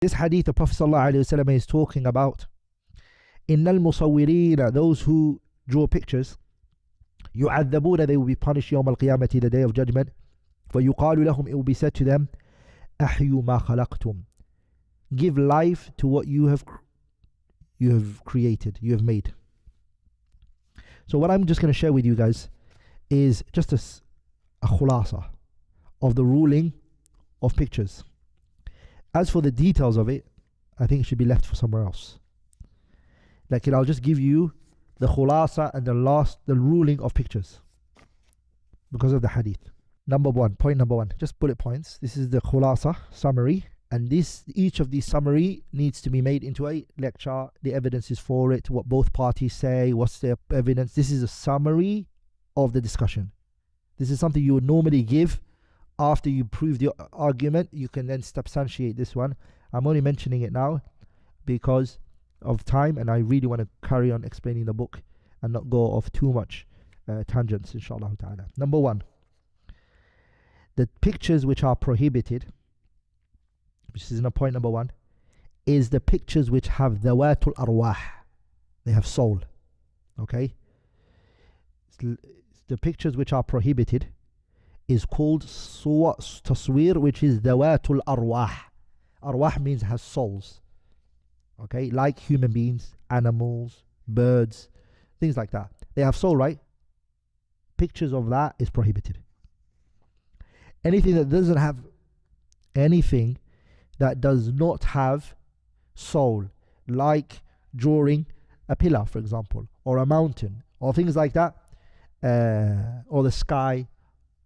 This hadith, the Prophet ﷺ is talking about innal musawwirina, those who draw pictures, yu'adhabuna, they will be punished yawm al-qiyamati, the day of judgment. فَيُقَالُ لَهُمْ, it will be said to them, أَحْيُوا مَا خَلَقْتُمْ, give life to what you have created, you have made. So what I'm just going to share with you guys is just a khulasa of the ruling of pictures. As for the details of it, I think it should be left for somewhere else. Like, I'll just give you the khulasa and the ruling of pictures because of the hadith. Point number one, just bullet points. This is the khulasa summary, and each of these summary needs to be made into a lecture. The evidence is for it, what both parties say, what's their evidence. This is a summary of the discussion. This is something you would normally give after you prove the argument. You can then substantiate this one. I'm only mentioning it now because of time, and I really want to carry on explaining the book and not go off too much tangents, inshallah ta'ala. Number one, the pictures which are prohibited, which is point number one, is the pictures which have dhawatul arwah, they have soul. Okay, the pictures which are prohibited is called taswir, which is dhawatul arwah. Arwah means has souls. Okay, like human beings, animals, birds, things like that. They have soul, right? Pictures of that is prohibited. Anything that does not have soul, like drawing a pillar, for example, or a mountain, or things like that, or the sky,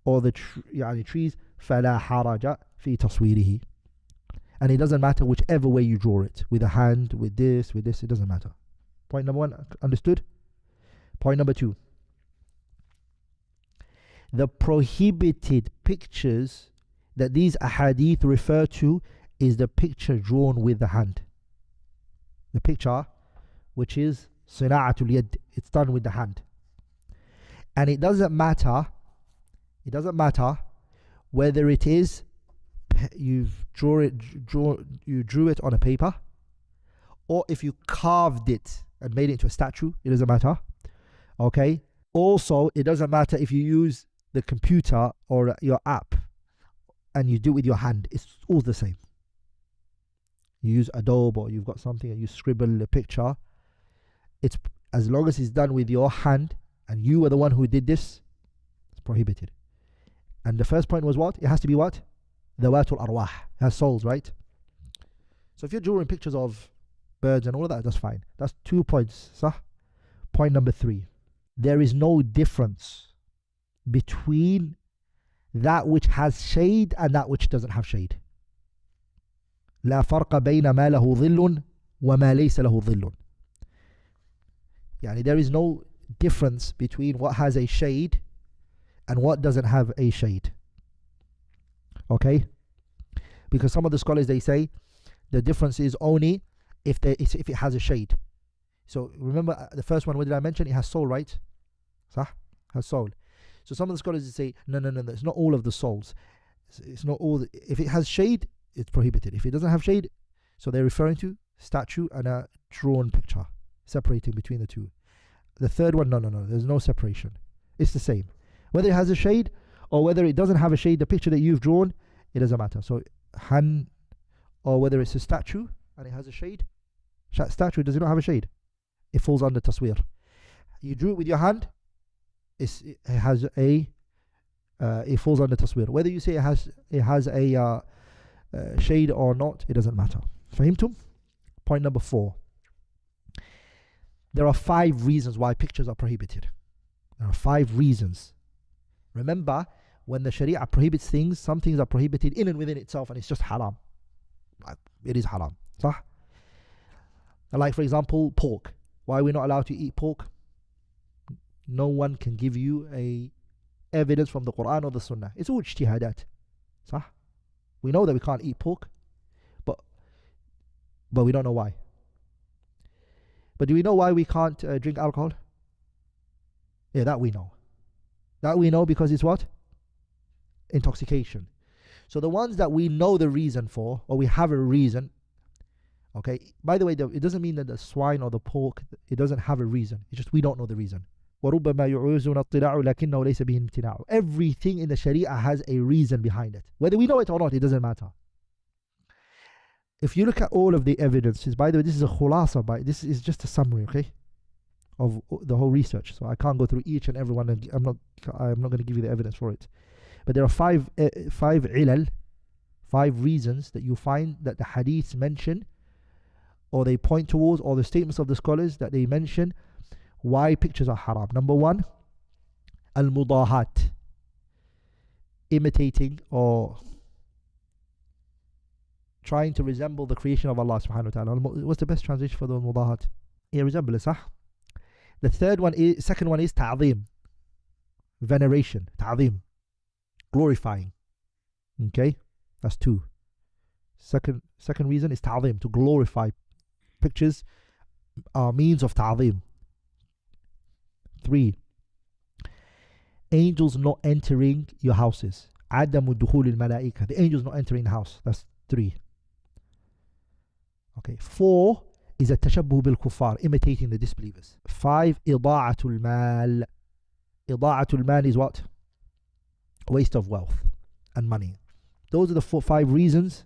or the trees, فَلَا حَرَجَ فِي تَصْوِيرِهِ. And it doesn't matter whichever way you draw it, with a hand, with this, it doesn't matter. Point number one, understood? Point number two, the prohibited pictures that these ahadith refer to is the picture drawn with the hand. The picture which is sina'atul yad, it's done with the hand. And it doesn't matter whether it is you drew it on a paper, or if you carved it and made it into a statue, it doesn't matter. Okay, also it doesn't matter if you use the computer or your app and you do it with your hand, it's all the same. You use Adobe, or you've got something and you scribble a picture, it's, as long as it's done with your hand and you were the one who did this, it's prohibited. And the first point was what? It has to be what? Dhawatul arwah, it has souls, right? So if you're drawing pictures of birds and all of that, that's fine. That's 2 points, sah? Point number three, there is no difference between that which has shade and that which doesn't have shade. لا فرق بين ما له ظل وما ليس له ظل. يعني there is no difference between what has a shade and what doesn't have a shade. Okay, because some of the scholars, they say the difference is only if it has a shade. So remember the first one, what did I mention? It has soul, right? Has soul. So some of the scholars say no, it's not all of the souls. It's not all. If it has shade, it's prohibited. If it doesn't have shade, so they're referring to statue and a drawn picture, separating between the two. The third one, no, there's no separation. It's the same. Whether it has a shade or whether it doesn't have a shade, the picture that you've drawn, it doesn't matter. So hand, or whether it's a statue and it has a shade, statue does not have a shade, it falls under taswir. You drew it with your hand, it falls under taswir. Whether you say it has a shade or not, it doesn't matter. Fahimtum? Point number four, there are 5 reasons why pictures are prohibited. There are 5 reasons. Remember, when the Sharia prohibits things, some things are prohibited in and within itself, and it's just haram. It is haram. Like, for example, pork. Why are we not allowed to eat pork? No one can give you a evidence from the Quran or the Sunnah. It's all ijtihadat. We know that we can't eat pork, but we don't know why. But do we know why we can't drink alcohol? Yeah, that we know. That we know because it's what? Intoxication. So the ones that we know the reason for, or we have a reason, Okay. By the way, it doesn't mean that the swine or the pork, it doesn't have a reason. It's just we don't know the reason. وَرُبَّمَا يُعُوزُنَا الطِّلَاعُ لَكِنَّهُ لَيْسَ بِهِ امْتِنَاعُ. Everything in the Sharia has a reason behind it. Whether we know it or not, it doesn't matter. If you look at all of the evidences, by the way, this is a khulasa, this is just a summary, okay, of the whole research. So I can't go through each and every one, and I'm not going to give you the evidence for it. But there are five ilal, 5 reasons that you find that the hadiths mention, or they point towards, or the statements of the scholars that they mention why pictures are haram. Number 1, al-mudahat, imitating or trying to resemble the creation of Allah subhanahu wa ta'ala. What's the best translation for the mudahat? Yeah, resemblance, huh? The second one is ta'zim, veneration, ta'zim, glorifying. Okay, that's 2. Second reason is ta'zim, to glorify. Pictures are means of ta'zim. 3, angels not entering your houses. عدم دخول الملائكة, the angels not entering the house. That's 3. Okay. 4 is التشبه بالكفار, imitating the disbelievers. 5, إضاعة المال. إضاعة المال is what? Waste of wealth and money. Those are the 5 reasons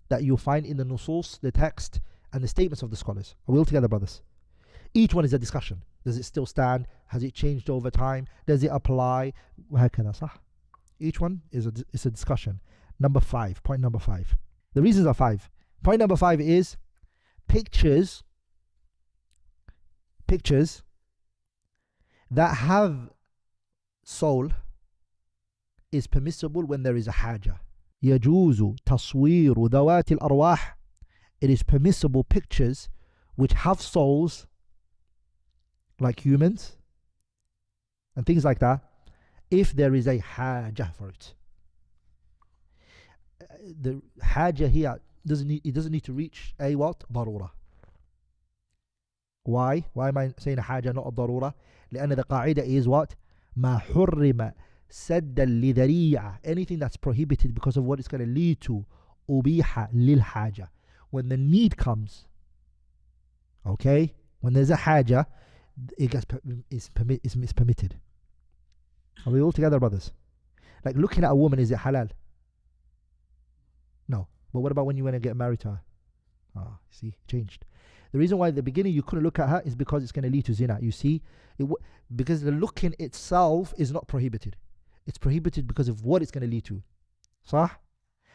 that you'll find in the nusus, the text, and the statements of the scholars. Are we all together, brothers? Each one is a discussion. Does it still stand? Has it changed over time? Does it apply? Each one is a discussion. Number 5, point number 5. The reasons are 5. Point number 5 is pictures that have soul is permissible when there is a haja. يجوز تصوير ذوات الأرواح. It is permissible pictures which have souls, like humans and things like that, if there is a haja for it. The haja here doesn't need to reach a what? ضرورة. Why am I saying a haja, not a ضرورة? لأن the قاعدة is what? ما حرم سدا لذريعة. Anything that's prohibited because of what it's going to lead to, أبيح للحاجة. When the need comes, okay, when there's a haja, it's permitted. Are we all together, brothers? Like looking at a woman, is it halal? No. But what about when you want to get married to her? See, changed. The reason why at the beginning you couldn't look at her is because it's going to lead to zina. You see, because the looking itself is not prohibited. It's prohibited because of what it's going to lead to. Sah?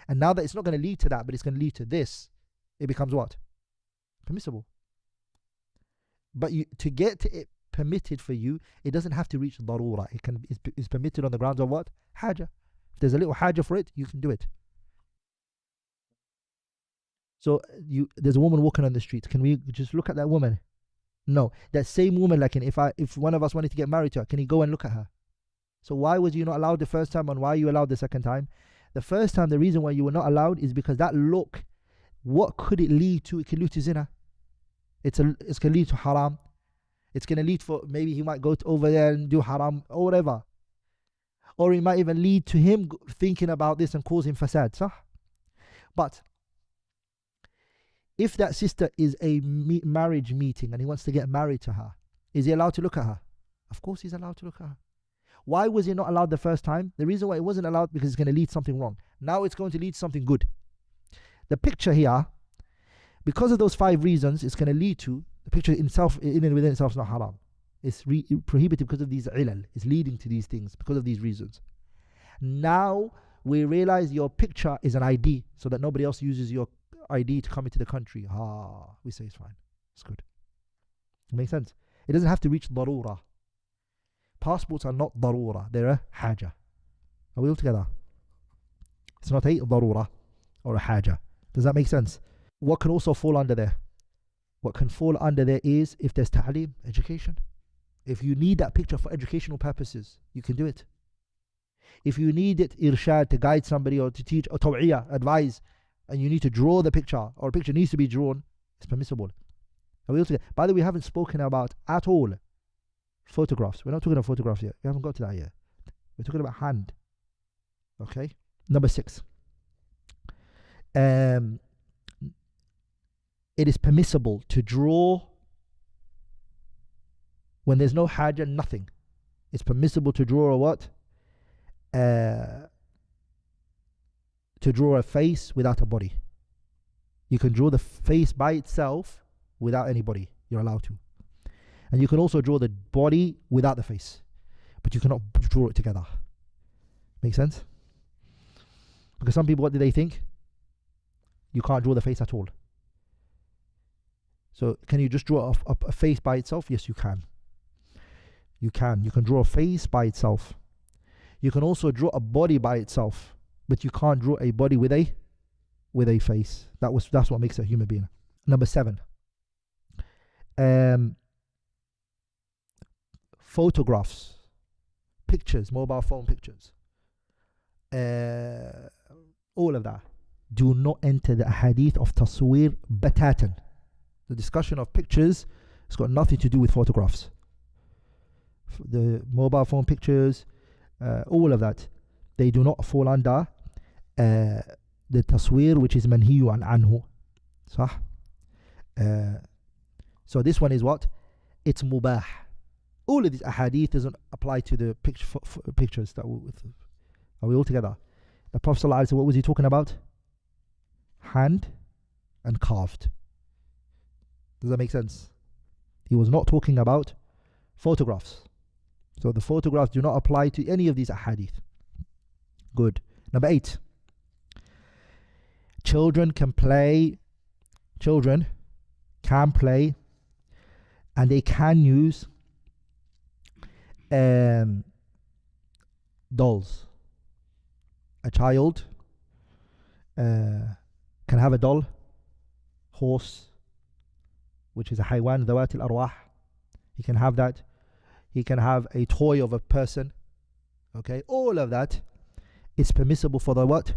And now that it's not going to lead to that, but it's going to lead to this, it becomes what? Permissible. But to get to it permitted for you, it doesn't have to reach darura. It's permitted on the grounds of what? Haja. If there's a little haja for it, you can do it. So there's a woman walking on the street. Can we just look at that woman? No. That same woman, like if one of us wanted to get married to her, can he go and look at her? So why was you not allowed the first time, and why are you allowed the second time? The first time, the reason why you were not allowed is because that look, what could it lead to? It could lead to zina. It's going to lead to haram. It's going to lead for, maybe he might go over there and do haram or whatever. Or it might even lead to him thinking about this and causing fasad. Sah? But if that sister is a marriage meeting and he wants to get married to her, is he allowed to look at her? Of course he's allowed to look at her. Why was he not allowed the first time? The reason why it wasn't allowed, because it's going to lead something wrong. Now it's going to lead something good. The picture here, because of those 5 reasons, it's going to lead to, the picture itself, in and within itself, is not haram. It's prohibited because of these ilal. It's leading to these things because of these reasons. Now we realize your picture is an ID, so that nobody else uses your ID to come into the country. We say it's fine. It's good. It makes sense. It doesn't have to reach darura. Passports are not darura. They're a haja. Are we all together? It's not a darura or a haja. Does that make sense? What can also fall under there? What can fall under there is if there's ta'aleem, education. If you need that picture for educational purposes, you can do it. If you need it irshad, to guide somebody or to teach, or taw'iyah, advise, and you need to draw the picture, or a picture needs to be drawn, it's permissible. Are we all together? By the way, we haven't spoken about at all photographs. We're not talking about photographs yet. We haven't got to that yet. We're talking about hand. Okay? Number 6. it is permissible to draw when there's no haja, nothing. It's permissible to draw a what? To draw a face without a body. You can draw the face by itself without any body. You're allowed to. And you can also draw the body without the face. But you cannot draw it together. Make sense? Because some people, what do they think? You can't draw the face at all. So can you just draw a face by itself? Yes, you can. You can. You can draw a face by itself. You can also draw a body by itself, but you can't draw a body with a face. That's what makes a human being. Number 7. Photographs, pictures, mobile phone pictures, all of that do not enter the hadith of tasweer batatan. The discussion of pictures has got nothing to do with photographs. The mobile phone pictures, all of that, they do not fall under the tasweer, which is manhiyu anhu. So this one is what? It's mubah. All of these ahadith doesn't apply to the pictures that are we all together? The Prophet ﷺ, what was he talking about? Hand and carved. Does that make sense? He was not talking about photographs. So the photographs do not apply to any of these ahadith. Good. Number 8. Children can play, and they can use dolls. A child can have a doll, horse, which is a haywan, dhawat al-arwah. He can have that. He can have a toy of a person. Okay, all of that is permissible for the what?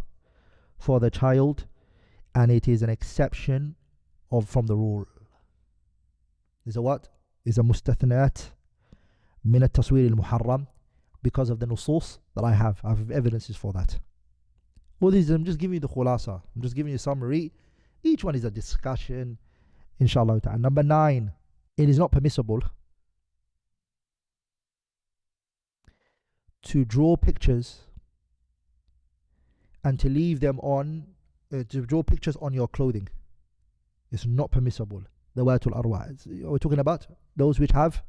For the child, and it is an exception from the rule. Is a what? Is a mustathnat min at-taswir al-muharram, because of the nusus that I have evidences for that. All these, I'm just giving you the khulasa. I'm just giving you a summary. Each one is a discussion, inshallah ta'ala. Number 9, it is not permissible to draw pictures and to leave them on, to draw pictures on your clothing. It's not permissible. The watul arwah. We're talking about those which have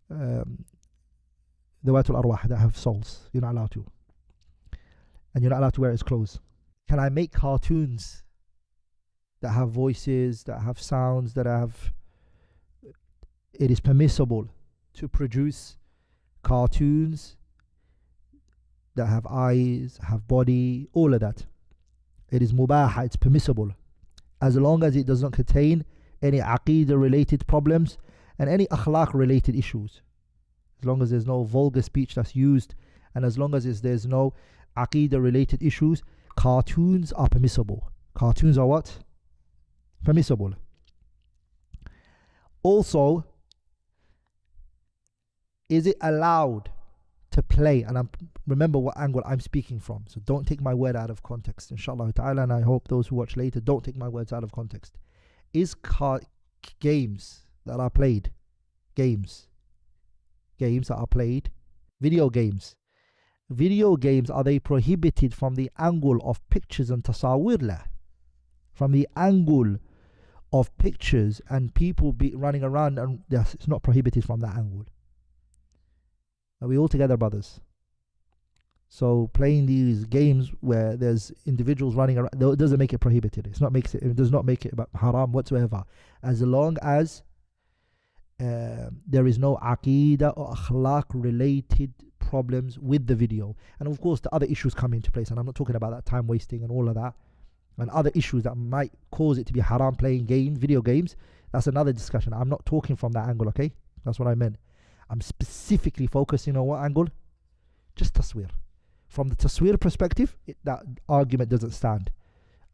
the watul arwah, that have souls. You're not allowed to. And you're not allowed to wear his clothes. Can I make cartoons that have voices, that have sounds, that have... It is permissible to produce cartoons that have eyes, have body, all of that. It is mubah, it's permissible, as long as it does not contain any aqeedah related problems and any akhlaq related issues. As long as there's no vulgar speech that's used, and as long as there's no aqeedah related issues, cartoons are permissible. Cartoons are what? Permissible. Also, is it allowed to play? And remember what angle I'm speaking from, so don't take my word out of context, inshallah ta'ala, and I hope those who watch later don't take my words out of context. Is games that are played, games that are played, video games, are they prohibited from the angle of pictures and tasawwir? La. From the angle of pictures and people running around, and it's not prohibited from that angle. Are we all together, brothers? So playing these games where there's individuals running around, it doesn't make it prohibited. It does not make it haram whatsoever, as long as there is no aqeedah or akhlaq related problems with the video. And of course the other issues come into place, and I'm not talking about that time wasting and all of that, and other issues that might cause it to be haram playing video games. That's another discussion. I'm not talking from that angle, okay? That's what I meant. I'm specifically focusing on what angle? Just tasweer. From the tasweer perspective, that argument doesn't stand.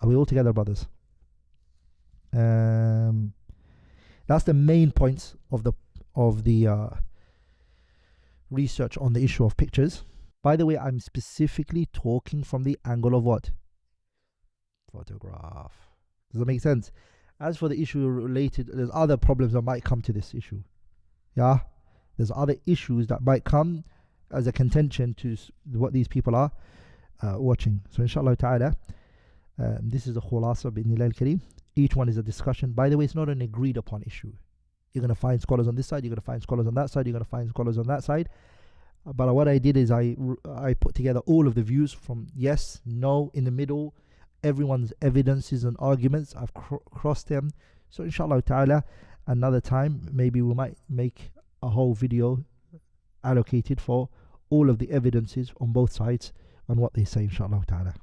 Are we all together, brothers? That's the main points of the research on the issue of pictures. By the way, I'm specifically talking from the angle of what? Photograph. Does that make sense? As for the issue related, there's other problems that might come to this issue. Yeah, there's other issues that might come as a contention to what these people are watching. So inshallah ta'ala, this is the khulasa bi'idhnillah al-kareem. Each one is a discussion. By the way, it's not an agreed upon issue. You're going to find scholars on this side, you're going to find scholars on that side, you're going to find scholars on that side. But what I did is I put together all of the views from yes, no, in the middle, everyone's evidences and arguments. I've crossed them. So inshallah ta'ala, another time maybe we might make a whole video allocated for all of the evidences on both sides and what they say, inshallah ta'ala.